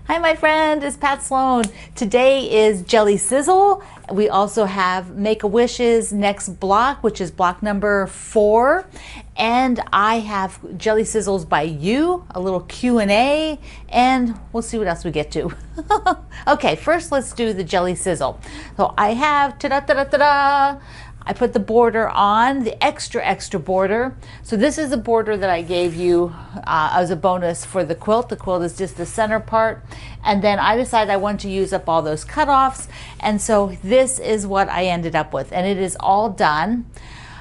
Hi, my friend, it's Pat Sloan. Today is Jelly Sizzle. We also have Make-A-Wish's next block, which is block number 4. And I have Jelly Sizzles by You, a little Q&A, and we'll see what else we get to. Okay, first let's do the Jelly Sizzle. So I have, ta-da-ta-da-ta-da, I put the border on, the extra border. So this is the border that I gave you as a bonus for the quilt. The quilt is just the center part. And then I decided I wanted to use up all those cutoffs. And so this is what I ended up with. And it is all done.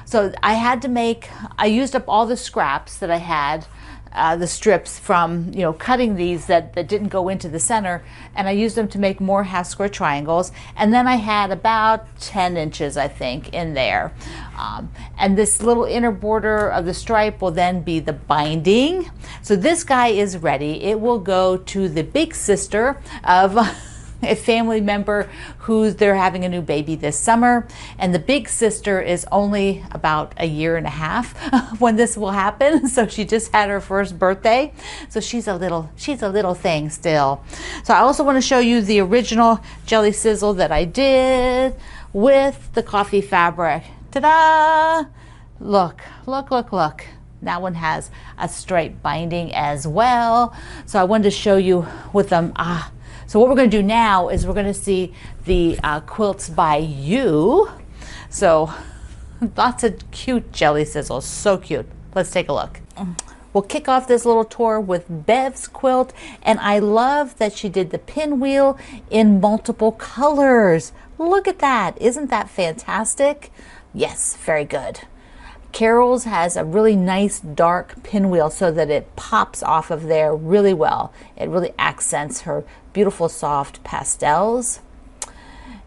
So I used up all the scraps that I had, the strips from, cutting these that didn't go into the center, and I used them to make more half square triangles. And then I had about 10 inches, I think, in there. And this little inner border of the stripe will then be the binding. So this guy is ready. It will go to the big sister of a family member they're having a new baby this summer, and the big sister is only about a year and a half when this will happen. So she just had her first birthday, so she's a little thing still. So I also want to show you the original Jelly Sizzle that I did with the coffee fabric. Ta-da! Look. That one has a straight binding as well. So I wanted to show you with them. So what we're going to do now is we're going to see the Quilts by You. So lots of cute Jelly Sizzles, so cute. Let's take a look. We'll kick off this little tour with Bev's quilt, and I love that she did the pinwheel in multiple colors. Look at that. Isn't that fantastic? Yes, very good. Carol's has a really nice dark pinwheel so that it pops off of there really well. It really accents her beautiful soft pastels.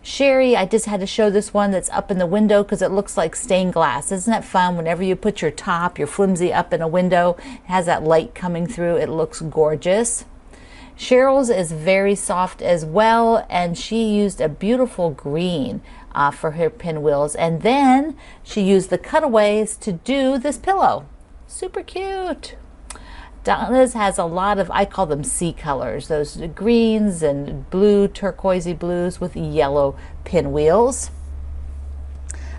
Sherry, I just had to show this one that's up in the window because it looks like stained glass. Isn't that fun? Whenever you put your flimsy up in a window, it has that light coming through. It looks gorgeous. Cheryl's is very soft as well, and she used a beautiful green for her pinwheels, and then she used the cutaways to do this pillow. Super cute. Donna's has a lot of, I call them sea colors, those greens and blue, turquoisey blues with yellow pinwheels.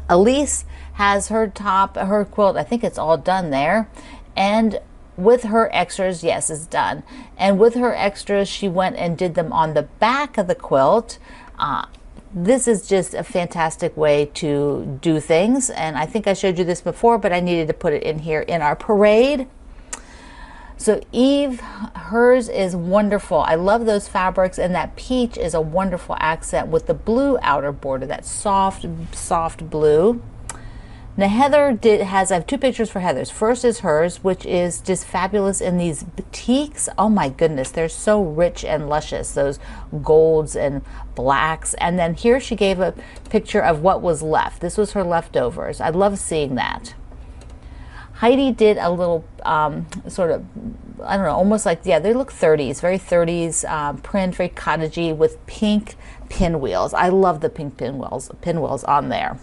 Elise has her quilt, I think it's all done there, and with her extras, yes, it's done. And with her extras, she went and did them on the back of the quilt. This is just a fantastic way to do things, and I think I showed you this before, but I needed to put it in here in our parade. So Eve, hers is wonderful. I love those fabrics, and that peach is a wonderful accent with the blue outer border, that soft blue. Now Heather I have 2 pictures for Heather's. First is hers, which is just fabulous in these batiks. Oh my goodness, they're so rich and luscious, those golds and blacks. And then here she gave a picture of what was left. This was her leftovers. I love seeing that. Heidi did a little sort of, I don't know, almost like, yeah, they look 30s, very 30s print, very cottagey with pink pinwheels. I love the pink pinwheels on there.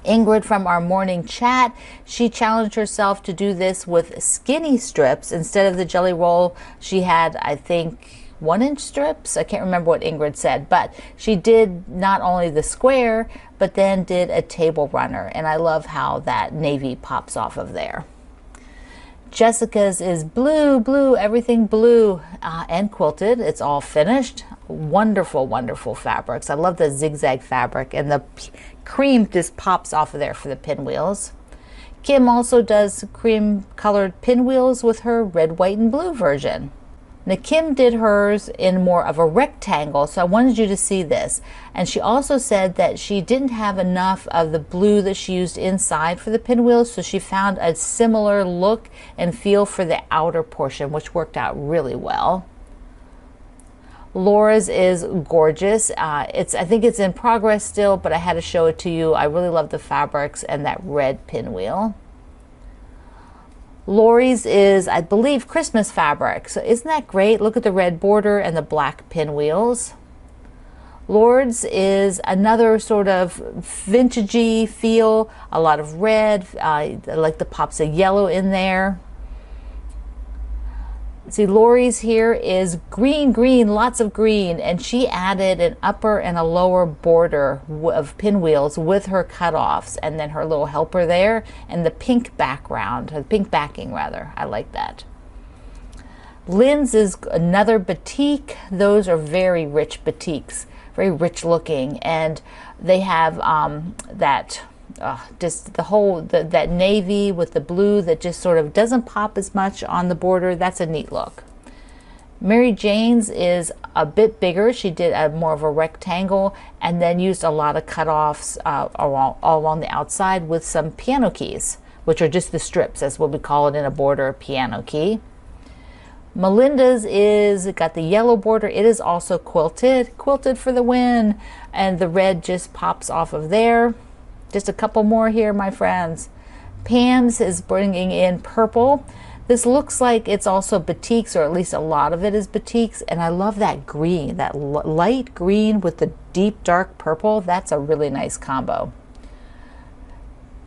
Ingrid from our morning chat, she challenged herself to do this with skinny strips. Instead of the jelly roll, she had, I think, 1-inch strips. I can't remember what Ingrid said, but she did not only the square, but then did a table runner. And I love how that navy pops off of there. Jessica's is blue, everything blue and quilted. It's all finished. Wonderful fabrics. I love the zigzag fabric, and the cream just pops off of there for the pinwheels. Kim also does cream colored pinwheels with her red, white, and blue version. Now Kim did hers in more of a rectangle, so I wanted you to see this. And she also said that she didn't have enough of the blue that she used inside for the pinwheels, so she found a similar look and feel for the outer portion, which worked out really well. Laura's is gorgeous. I think it's in progress still, but I had to show it to you. I really love the fabrics and that red pinwheel. Lori's is, I believe, Christmas fabric. So isn't that great? Look at the red border and the black pinwheels. Lord's is another sort of vintagey feel, a lot of red, I like the pops of yellow in there. See, Lori's here is green, green, lots of green, and she added an upper and a lower border of pinwheels with her cutoffs, and then her little helper there, and the pink background, the pink backing rather. I like that. Lynn's is another batik. Those are very rich batiks, very rich looking, and they have that just the whole that navy with the blue that just sort of doesn't pop as much on the border. That's a neat look. Mary Jane's is a bit bigger. She did more of a rectangle and then used a lot of cutoffs all along the outside with some piano keys, which are just the strips. That's what we call it in a border, piano key. Melinda's is got the yellow border. It is also quilted for the win, and the red just pops off of there. Just a couple more here, my friends. Pam's is bringing in purple. This looks like it's also batiks, or at least a lot of it is batiks, and I love that green, that light green with the deep dark purple. That's a really nice combo.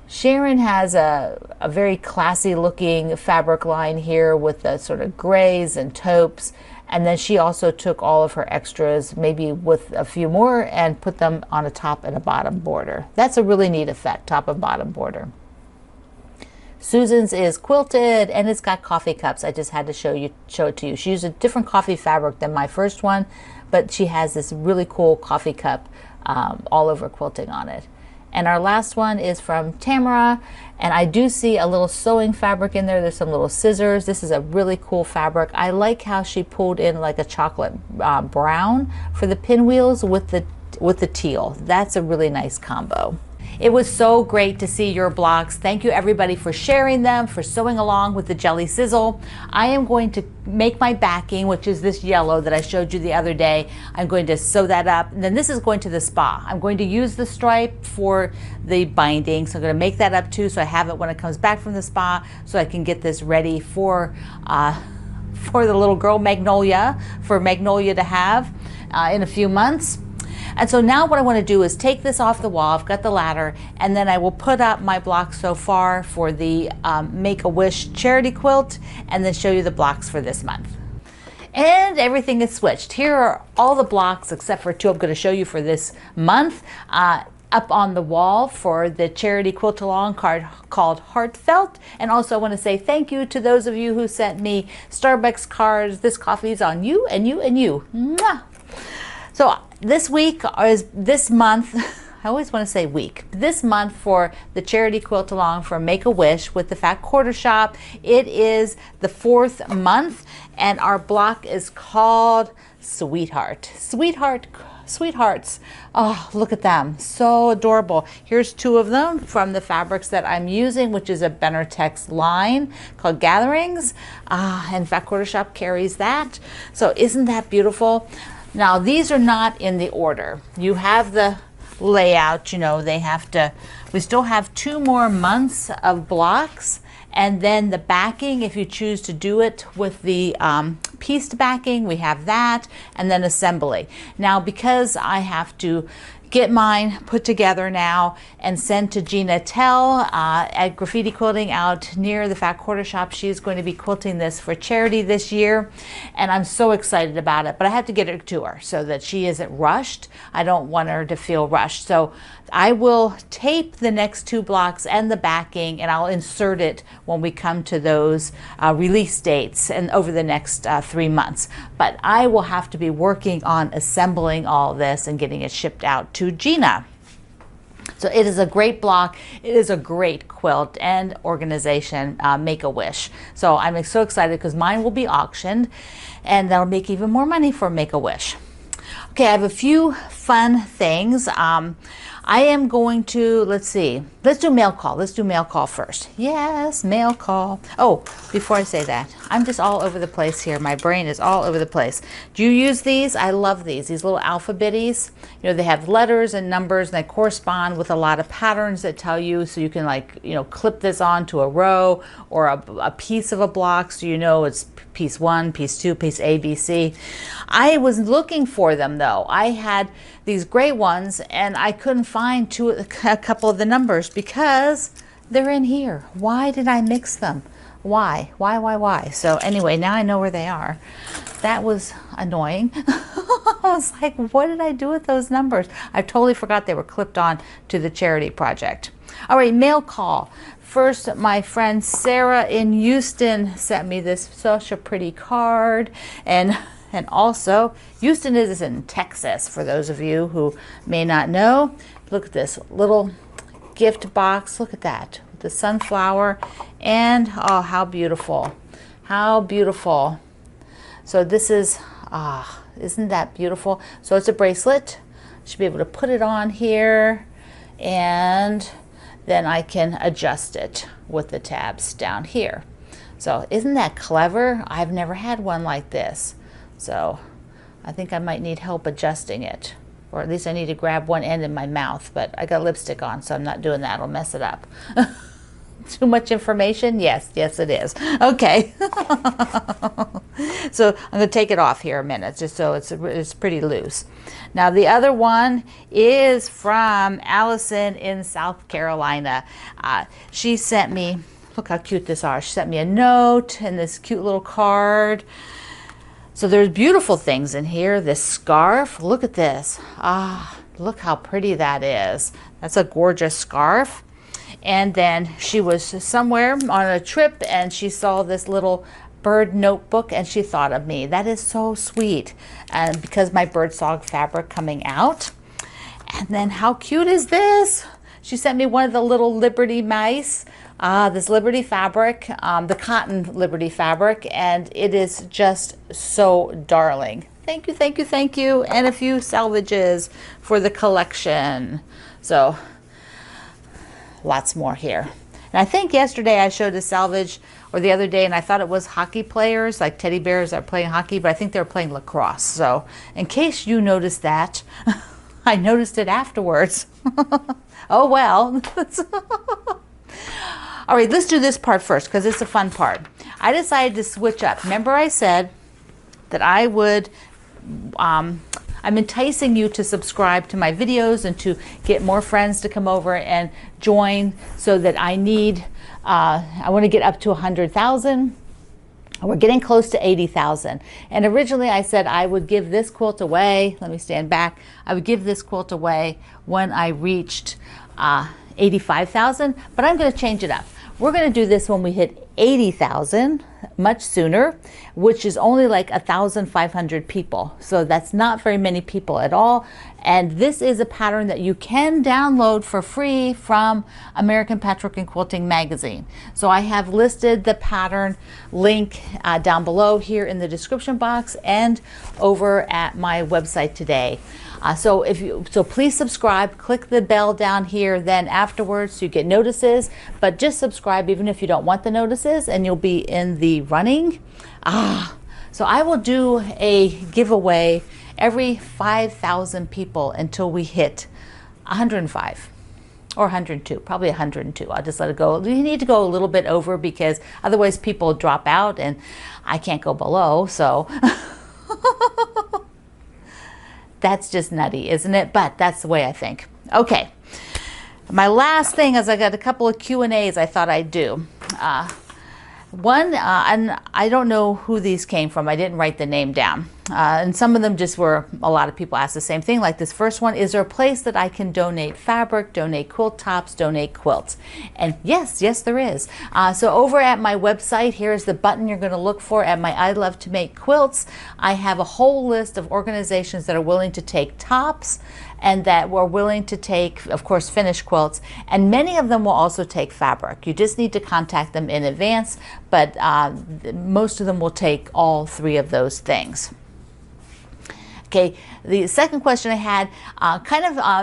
Sharon has a very classy looking fabric line here with the sort of grays and taupes, and then she also took all of her extras, maybe with a few more, and put them on a top and a bottom border. That's a really neat effect, top and bottom border. Susan's is quilted, and it's got coffee cups. I just had to show it to you. She used a different coffee fabric than my first one, but she has this really cool coffee cup all over quilting on it. And our last one is from Tamara, and I do see a little sewing fabric in there. There's some little scissors. This is a really cool fabric. I like how she pulled in like a chocolate brown for the pinwheels with the teal. That's a really nice combo. It was so great to see your blocks. Thank you everybody for sharing them, for sewing along with the Jelly Sizzle. I am going to make my backing, which is this yellow that I showed you the other day. I'm going to sew that up. And then this is going to the spa. I'm going to use the stripe for the binding. So I'm going to make that up too, so I have it when it comes back from the spa, so I can get this ready for the little girl Magnolia, for Magnolia to have in a few months. And so now what I want to do is take this off the wall. I've got the ladder, and then I will put up my blocks so far for the Make-A-Wish charity quilt, and then show you the blocks for this month. And everything is switched. Here are all the blocks except for two I'm going to show you for this month. Up on the wall for the charity quilt-along card called Heartfelt. And also I want to say thank you to those of you who sent me Starbucks cards. This coffee is on you and you and you. Mwah! So this week, is this month, I always want to say week. This month for the charity quilt along for Make-A-Wish with the Fat Quarter Shop, it is the 4th month, and our block is called Sweetheart. Sweethearts. Oh, look at them. So adorable. Here's two of them from the fabrics that I'm using, which is a Benertex line called Gatherings. And Fat Quarter Shop carries that. So isn't that beautiful? Now, these are not in the order. You have the layout, you know, we still have 2 more months of blocks, and then the backing, if you choose to do it with the pieced backing, we have that, and then assembly. Now, because I have to get mine put together now and sent to Gina Tell at Graffiti Quilting out near the Fat Quarter Shop. She's going to be quilting this for charity this year, and I'm so excited about it, but I have to get it to her so that she isn't rushed. I don't want her to feel rushed. So I will tape the next 2 blocks and the backing, and I'll insert it when we come to those release dates and over the next 3 months. But I will have to be working on assembling all this and getting it shipped out to Gina. So it is a great block. It is a great quilt and organization, Make-A-Wish. So I'm so excited because mine will be auctioned, and that'll make even more money for Make-A-Wish. Okay, I have a few fun things. I am going to, let's do mail call. Let's do mail call first. Yes, mail call. Oh, before I say that, I'm just all over the place here. My brain is all over the place. Do you use these? I love these little alphabetties. You know, they have letters and numbers, and they correspond with a lot of patterns that tell you, so you can, like, you know, clip this onto a row or a piece of a block, so you know it's piece 1, piece 2, piece A, B, C. I was looking for them though. I had these gray ones and I couldn't find a couple of the numbers because they're in here. Why did I mix them? Why? So anyway, now I know where they are. That was annoying. I was like, what did I do with those numbers? I totally forgot they were clipped on to the charity project. All right, mail call. First, my friend Sarah in Houston sent me this such a pretty card, and also Houston is in Texas, for those of you who may not know. Look at this little gift box. Look at that, the sunflower, and oh, how beautiful, how beautiful. So this is, isn't that beautiful? So it's a bracelet. Should be able to put it on here, and then I can adjust it with the tabs down here. So isn't that clever? I've never had one like this. So I think I might need help adjusting it, or at least I need to grab one end in my mouth, but I got lipstick on, so I'm not doing that. It'll mess it up. Too much information? Yes, it is. Okay. So I'm going to take it off here a minute, just so it's pretty loose. Now the other one is from Allison in South Carolina. She sent me, look how cute this are. She sent me a note and this cute little card. So there's beautiful things in here. This scarf, look at this. Look how pretty that is. That's a gorgeous scarf. And then she was somewhere on a trip and she saw this little bird notebook and she thought of me. That is so sweet. And because my birdsong fabric coming out. And then how cute is this? She sent me one of the little Liberty mice. This Liberty fabric, the cotton Liberty fabric, and it is just so darling. Thank you, thank you, thank you. And a few salvages for the collection. So lots more here. And I think yesterday I showed a salvage, or the other day, and I thought it was hockey players, like teddy bears that are playing hockey, but I think they're playing lacrosse. So in case you noticed that, I noticed it afterwards. Oh well. All right, let's do this part first because it's a fun part. I decided to switch up. Remember I said that I would, I'm enticing you to subscribe to my videos and to get more friends to come over and join, so that I need, I want to get up to 100,000. We're getting close to 80,000. And originally I said I would give this quilt away. Let me stand back. I would give this quilt away when I reached 85,000, but I'm going to change it up. We're going to do this when we hit 80,000, much sooner, which is only like 1,500 people. So that's not very many people at all. And this is a pattern that you can download for free from American Patchwork and Quilting magazine. So I have listed the pattern link down below here in the description box and over at my website today. So please subscribe, click the bell down here, then afterwards you get notices, but just subscribe even if you don't want the notices, and you'll be in the running. So I will do a giveaway every 5,000 people until we hit 105 or 102, probably 102. I'll just let it go. You need to go a little bit over because otherwise people drop out and I can't go below, so. That's just nutty, isn't it? But that's the way I think. Okay, my last thing is I got a couple of Q&As I thought I'd do. One, and I don't know who these came from. I didn't write the name down. And some of them just were, a lot of people asked the same thing. Like this first one, is there a place that I can donate fabric, donate quilt tops, donate quilts? And yes, there is. So over at my website, here's the button you're going to look for at my I Love to Make Quilts. I have a whole list of organizations that are willing to take tops and that were willing to take, of course, finished quilts, and many of them will also take fabric. You just need to contact them in advance, but most of them will take all three of those things. Okay, the second question I had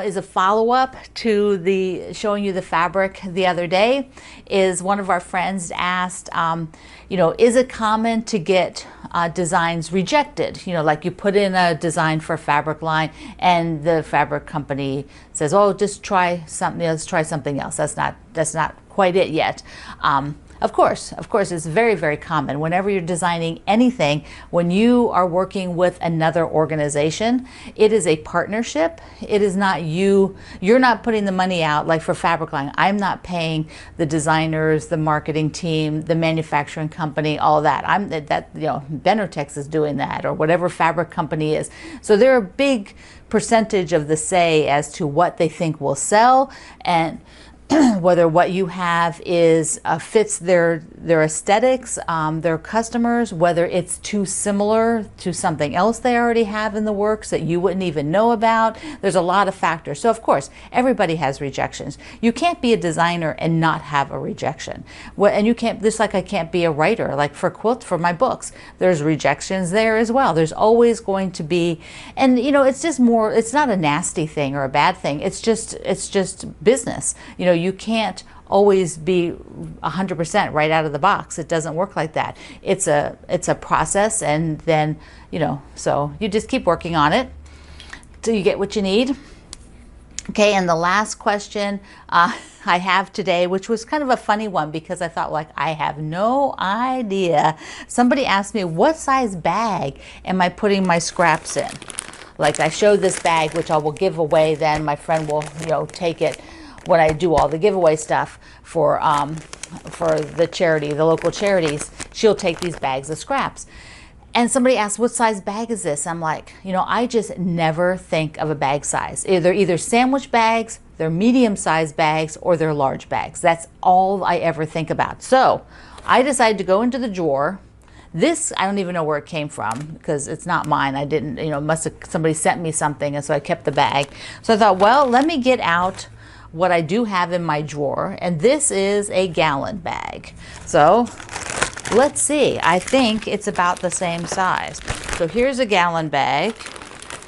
is a follow-up to the showing you the fabric the other day. Is one of our friends asked, is it common to get designs rejected? Like you put in a design for a fabric line and the fabric company says, oh, just try something, let's try something else. That's not quite it yet. Of course, it's very, very common. Whenever you're designing anything, when you are working with another organization, it is a partnership. It is not you. You're not putting the money out, like for fabric line. I'm not paying the designers, the marketing team, the manufacturing company, all that. Benartex is doing that, or whatever fabric company is. So they're a big percentage of the say as to what they think will sell, and whether what you have is fits their aesthetics, their customers, whether it's too similar to something else they already have in the works that you wouldn't even know about. There's a lot of factors. So of course, everybody has rejections. You can't be a designer and not have a rejection. And you can't, just like I can't be a writer, like for my books, there's rejections there as well. There's always going to be, and it's just more, it's not a nasty thing or a bad thing. It's just business. You can't always be 100% right out of the box. It doesn't work like that. It's a process, and then so you just keep working on it till you get what you need. Okay, and the last question I have today, which was kind of a funny one because I thought, like, I have no idea. Somebody asked me, what size bag am I putting my scraps in? Like, I showed this bag, which I will give away, then my friend will take it when I do all the giveaway stuff for the charity, the local charities. She'll take these bags of scraps. And somebody asked, what size bag is this? I'm like, I just never think of a bag size. They're either sandwich bags, they're medium-sized bags, or they're large bags. That's all I ever think about. So I decided to go into the drawer. This, I don't even know where it came from because it's not mine. I didn't, somebody sent me something, and so I kept the bag. So I thought, well, let me get out what I do have in my drawer, and this is a gallon bag. So let's see, I think it's about the same size. So here's a gallon bag,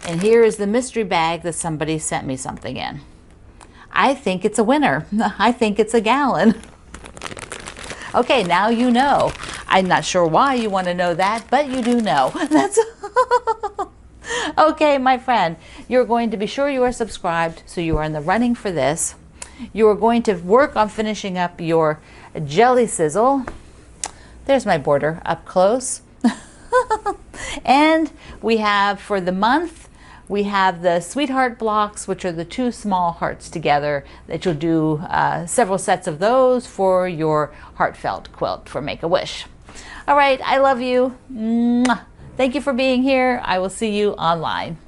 and here is the mystery bag that somebody sent me something in. I think it's a winner. I think it's a gallon. Okay, now you know. I'm not sure why you want to know that, but you do know. That's okay, my friend, you're going to be sure you are subscribed, so you are in the running for this. You are going to work on finishing up your jelly sizzle. There's my border up close. And we have, for the month, we have the sweetheart blocks, which are the two small hearts together, that you'll do several sets of those for your heartfelt quilt for Make-A-Wish. All right, I love you. Mwah. Thank you for being here. I will see you online.